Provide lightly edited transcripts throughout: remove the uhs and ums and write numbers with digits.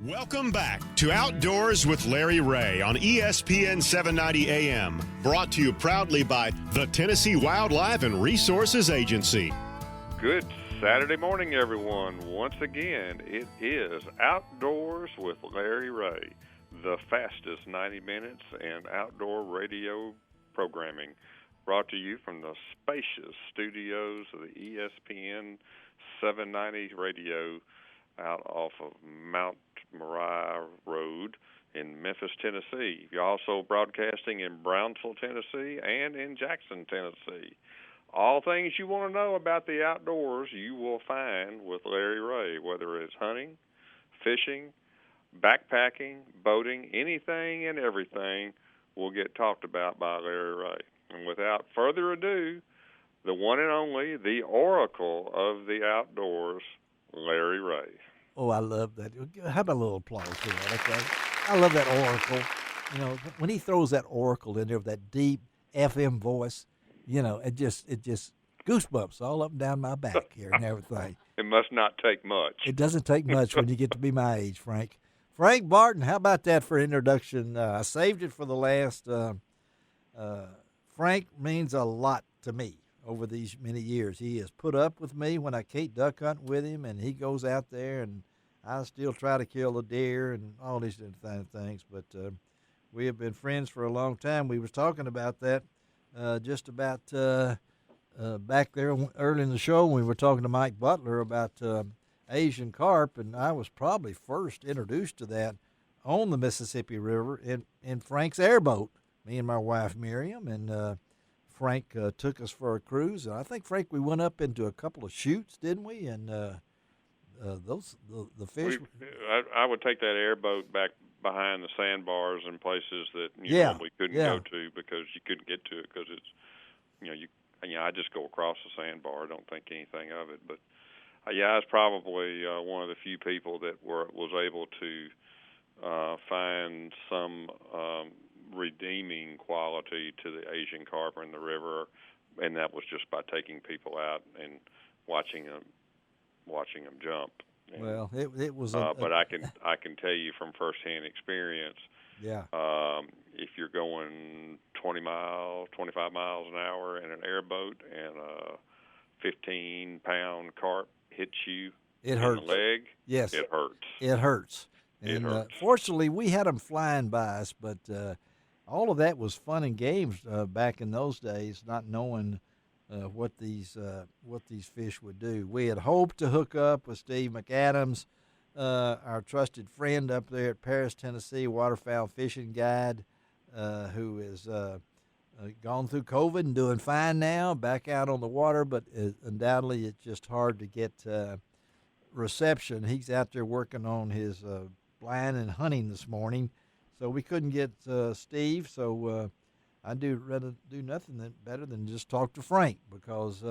Welcome back to Outdoors with Larry Ray on ESPN 790 AM, brought to you proudly by the Tennessee Wildlife and Resources Agency. Good Saturday morning, everyone. Once again, it is Outdoors with Larry Ray, the fastest 90 minutes in outdoor radio programming, brought to you from the spacious studios of the ESPN 790 radio out off of Mount Moriah Road in Memphis, Tennessee. You're also broadcasting in Brownsville, Tennessee, and in Jackson, Tennessee. All things you want to know about the outdoors you will find with Larry Ray, whether it's hunting, fishing, backpacking, boating, anything and everything will get talked about by Larry Ray. And without further ado, the one and only, the oracle of the outdoors, Larry Ray. Oh, I love that. How about a little applause for that, okay? I love that oracle. You know, when he throws that oracle in there with that deep FM voice, you know, it just goosebumps all up and down my back here and everything. It must not take much. It doesn't take much when you get to be my age, Frank. Frank Barton, how about that for introduction? I saved it for the last. Frank means a lot to me over these many years. He has put up with me when I can't duck hunt with him, and he goes out there, and I still try to kill a deer and all these different things. But we have been friends for a long time. We was talking about that just about back there early in the show when we were talking to Mike Butler about Asian carp, and I was probably first introduced to that on the Mississippi River in Frank's airboat, me and my wife Miriam, and Frank took us for a cruise, and I think, Frank, we went up into a couple of chutes, didn't we? And the fish. I would take that airboat back behind the sandbars and places that you normally couldn't go to because you couldn't get to it because it's, I just go across the sandbar. I don't think anything of it, but I was probably one of the few people that was able to find some redeeming quality to the Asian carp in the river, and that was just by taking people out and watching them jump. And, well, it was. But I can tell you from firsthand experience. Yeah. If you're going 25 miles an hour in an airboat and a 15-pound carp hits you in the leg, yes, it hurts. It hurts. And fortunately, we had them flying by us, but all of that was fun and games back in those days, not knowing what these fish would do. We had hoped to hook up with Steve McCadams, our trusted friend up there at Paris, Tennessee, waterfowl fishing guide, who is gone through COVID and doing fine now, back out on the water, but undoubtedly it's just hard to get reception. He's out there working on his blind and hunting this morning, so we couldn't get Steve, so I rather do nothing better than just talk to Frank, because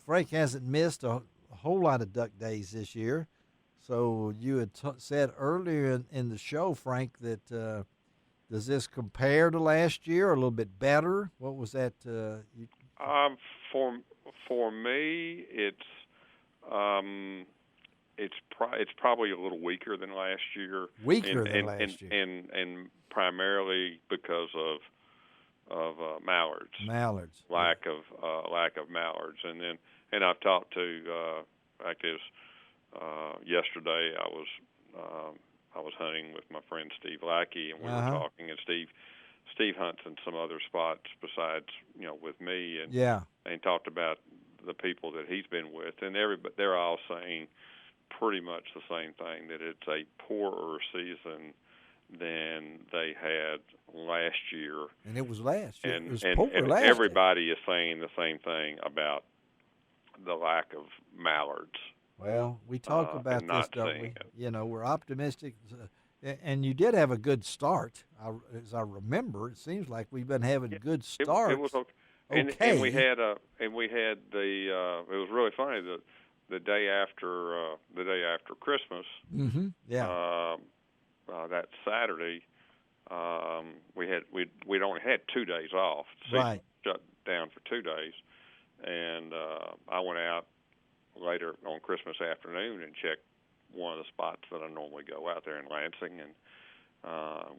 Frank hasn't missed a whole lot of duck days this year. So you had said earlier in the show, Frank, that does this compare to last year or a little bit better? What was that? For me, it's probably a little weaker than last year. Than last year, and primarily because of mallards. Mallards. Lack of mallards, and I've talked to yesterday I was hunting with my friend Steve Lackey, and we were talking, and Steve hunts in some other spots besides with me, and talked about the people that he's been with, and they're all saying pretty much the same thing, that it's a poorer season than they had last year. And it was last year. And, it was and last everybody year. is saying the same thing about the lack of mallards. Well, we talk about this, don't we? We're optimistic. And you did have a good start. As I remember, it seems like we've been having good starts. It was okay. And we had it was really funny, the day after Christmas. Mm-hmm. Yeah. That Saturday, we'd only had 2 days off. Right. Shut down for 2 days, and I went out later on Christmas afternoon and checked one of the spots that I normally go out there in Lansing, and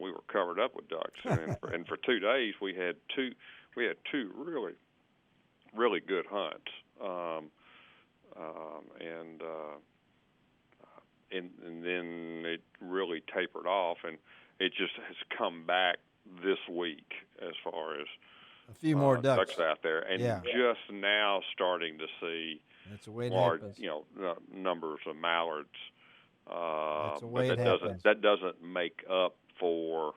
we were covered up with ducks. And for 2 days we had two really really good hunts. And then it really tapered off, and it just has come back this week as far as a few more ducks out there, and just now starting to see that's the way it large, happens. Numbers of mallards. That's the way but that doesn't make up for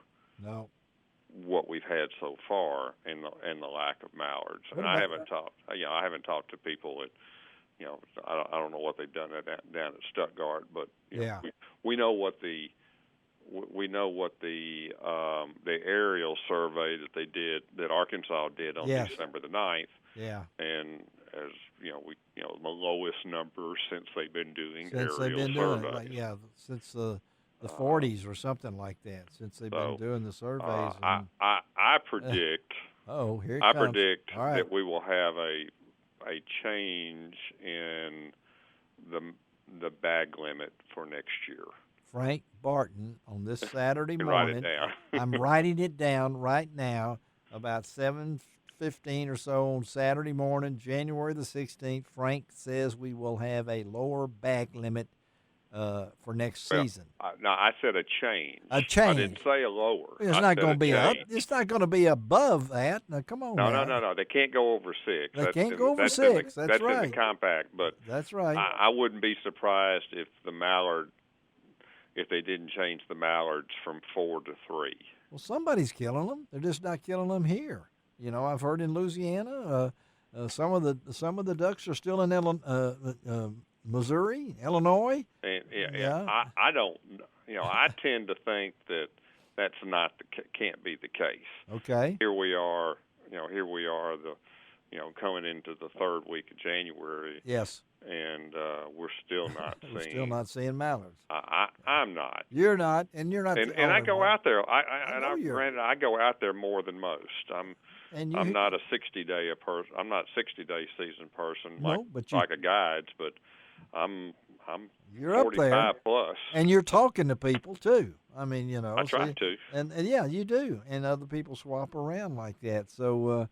what we've had so far and the lack of mallards. And I haven't talked to people that. I don't know what they've done down at Stuttgart, but we know what the aerial survey that Arkansas did on December the 9th. Yeah. And as the lowest numbers since they've been doing aerial surveys. Since the 40s or something like that. Since they've been doing the surveys. I predict. Here it I comes. predict that we will have a change in the bag limit for next year. Frank Barton on this Saturday morning. Write it down. I'm writing it down right now. About 7:15 or so on Saturday morning, January the 16th. Frank says we will have a lower bag limit for next season. No, I said a change. A change. I didn't say a lower. It's not going to be up. It's not going to be above that. Now, come on. No. They can't go over 6. They can't go over 6. That's right. In the compact, but that's right. I wouldn't be surprised if they didn't change the mallards from 4 to 3. Well, somebody's killing them. They're just not killing them here. I've heard in Louisiana, some of the ducks are still in Missouri, Illinois. And, I don't. I tend to think that that's can't be the case. Okay. Here we are. Coming into the 3rd week of January. Yes. And we're still not seeing mallards. I'm not. You're not, and you're not. And I go out there. I go out there more than most. I'm not a 60-day person. I'm not 60-day season person like a guides, but I'm you're 45 up there, plus. And you're talking to people too. I mean, I try to. And you do, and other people swap around like that. So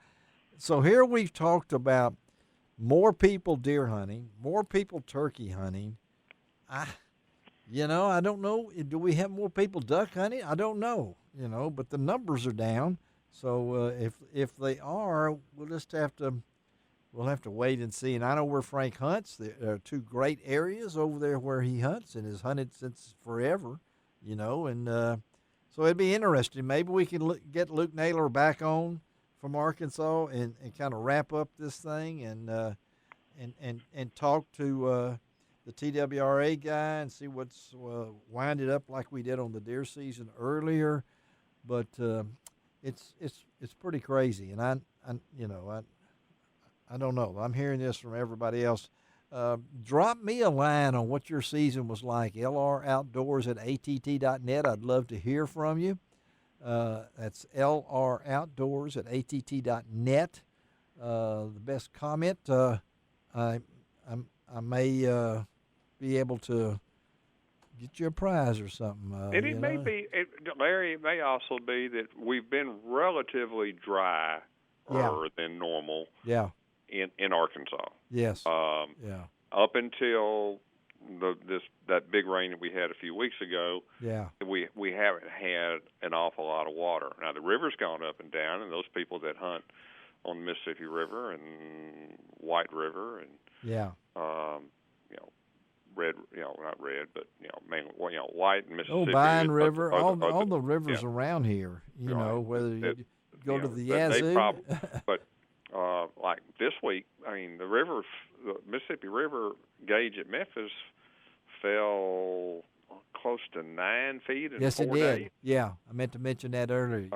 here we've talked about more people deer hunting, more people turkey hunting. I don't know. Do we have more people duck hunting? I don't know. But the numbers are down. So if they are, we'll have to wait and see. And I know where Frank hunts. There are 2 great areas over there where he hunts and has hunted since forever. And so it'd be interesting. Maybe we can get Luke Naylor back on from Arkansas and kind of wrap up this thing and talk to the TWRA guy and see what's winded up like we did on the deer season earlier. But it's pretty crazy, and I don't know. I'm hearing this from everybody else. Drop me a line on what your season was like. LROutdoors@att.net. I'd love to hear from you. That's LROutdoors@att.net. The best comment, I may be able to get you a prize or something. And it may be, Larry, it may also be that we've been relatively drier than normal in Arkansas. Yes. Up until that big rain that we had a few weeks ago, we haven't had an awful lot of water. Now the river's gone up and down, and those people that hunt on the Mississippi River and White River and red, not red, but mainly White and Mississippi. Vine River, all the rivers around here. Whether you go to the Yazoo. But like this week, I mean, the Mississippi River gauge at Memphis fell close to 9 feet in 4 days. Yes, it did. Yeah, I meant to mention that earlier.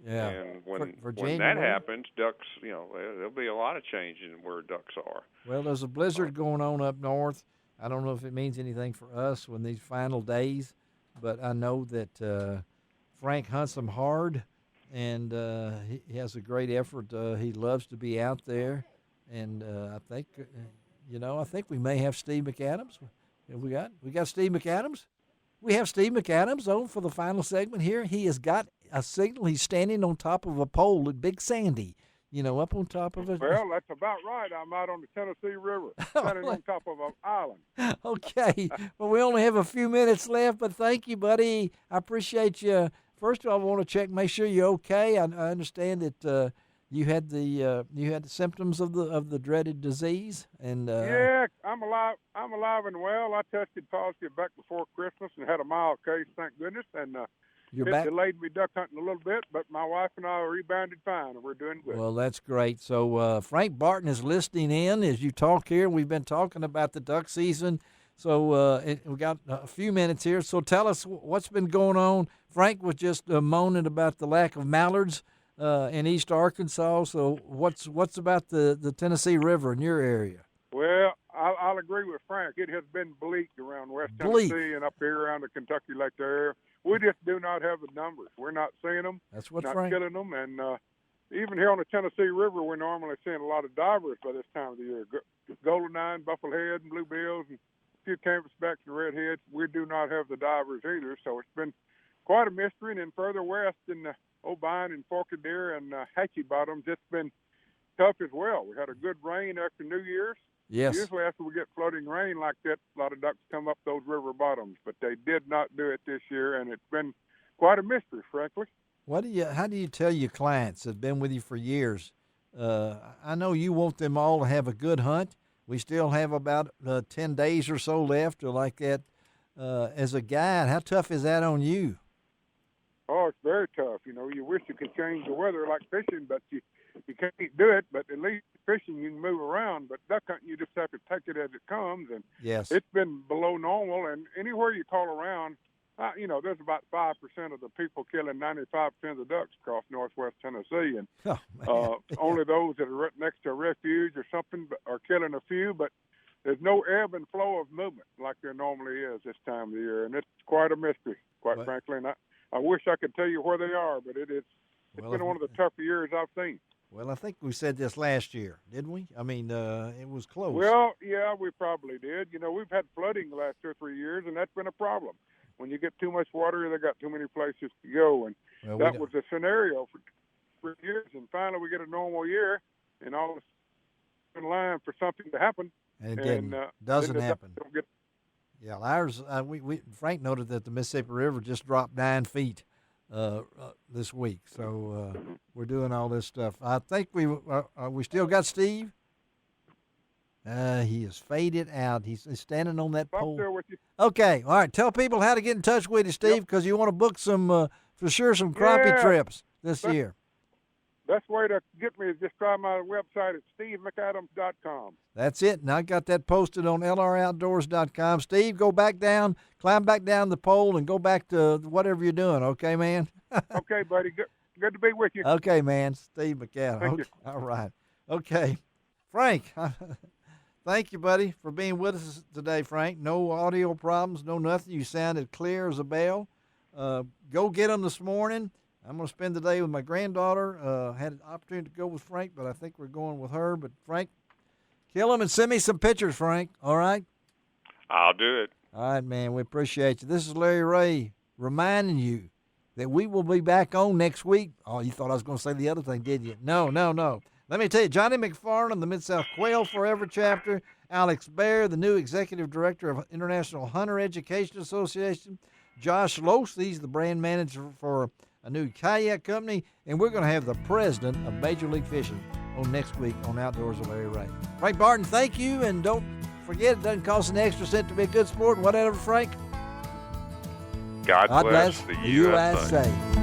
And when that happens, ducks, there'll be a lot of change in where ducks are. Well, there's a blizzard going on up north. I don't know if it means anything for us when these final days, but I know that Frank hunts them hard, and he has a great effort. He loves to be out there, and I think we may have Steve McCadams. We got Steve McCadams. We have Steve McCadams on for the final segment here. He has got a signal. He's standing on top of a pole at Big Sandy, up on top of it. Well, that's about right. I'm out on the Tennessee River, standing on top of an island. Okay. Well, we only have a few minutes left, but thank you, buddy. I appreciate you. First of all, I want to make sure you're okay. I understand that you had the symptoms of the dreaded disease, and yeah, I'm alive. I'm alive and well. I tested positive back before Christmas and had a mild case, thank goodness. And you're it back. Delayed me duck hunting a little bit, but my wife and I rebounded fine, and we're doing good. Well, that's great. So Frank Barton is listening in as you talk here. We've been talking about the duck season. So we got a few minutes here. So tell us what's been going on. Frank was just moaning about the lack of mallards in East Arkansas. So what's about the Tennessee River in your area? Well, I'll agree with Frank. It has been bleak around West Tennessee and up here around the Kentucky Lake area. We just do not have the numbers. We're not seeing them. That's what not Frank. killing them. And even here on the Tennessee River, we're normally seeing a lot of divers by this time of the year. Goldeneye, bufflehead, and bluebills, and a few canvasbacks and redheads. We do not have the divers either. So it's been quite a mystery. And then further west in O'Bine and Forkadere and Hatchie Bottoms, it's been tough as well. We had a good rain after New Year's. Yes. Usually after we get flooding rain like that, a lot of ducks come up those river bottoms, but they did not do it this year, and it's been quite a mystery, frankly. How do you tell your clients that have been with you for years? I know you want them all to have a good hunt. We still have about 10 days or so left or like that. As a guide, how tough is that on you? Oh, it's very tough. You wish you could change the weather like fishing, but you can't do it. But at least fishing, you can move around. But duck hunting, you just have to take it as it comes. And yes, it's been below normal. And anywhere you call around, there's about 5% of the people killing 95% of the ducks across northwest Tennessee. And only those that are right next to a refuge or something are killing a few. But there's no ebb and flow of movement like there normally is this time of the year. And it's quite a mystery, quite frankly. And I wish I could tell you where they are, but it's been one of the tougher years I've seen. Well, I think we said this last year, didn't we? I mean, it was close. Well, yeah, we probably did. We've had flooding the last 2 or 3 years, and that's been a problem. When you get too much water, they got too many places to go, and that was the scenario for years. And finally, we get a normal year, and all of in line for something to happen. And it doesn't happen. Yeah, ours. Frank noted that the Mississippi River just dropped 9 feet this week, so we're doing all this stuff. I think we still got Steve. He is faded out. He's standing on that pole. I'm there with you. Okay, all right. Tell people how to get in touch with you, Steve, because you want to book some some crappie trips this year. Best way to get me is just try my website at stevemccadams.com. That's it, and I got that posted on lroutdoors.com. Steve, climb back down the pole and go back to whatever you're doing, okay, man? Okay, buddy. Good to be with you. Okay, man. Steve McCadams. Thank you. All right. Okay. Frank, thank you, buddy, for being with us today, Frank. No audio problems, no nothing. You sounded clear as a bell. Go get them this morning. I'm going to spend the day with my granddaughter. Had an opportunity to go with Frank, but I think we're going with her. But, Frank, kill him and send me some pictures, Frank, all right? I'll do it. All right, man, we appreciate you. This is Larry Ray reminding you that we will be back on next week. Oh, you thought I was going to say the other thing, did you? No. Let me tell you, Johnny McFarland, the Mid-South Quail Forever chapter, Alex Baer, the new executive director of International Hunter Education Association, Josh Lose, he's the brand manager for a new kayak company, and we're going to have the president of Major League Fishing on next week on Outdoors with Larry Ray. Frank Barton, thank you, and don't forget it doesn't cost an extra cent to be a good sport. Whatever, Frank. God bless the USA.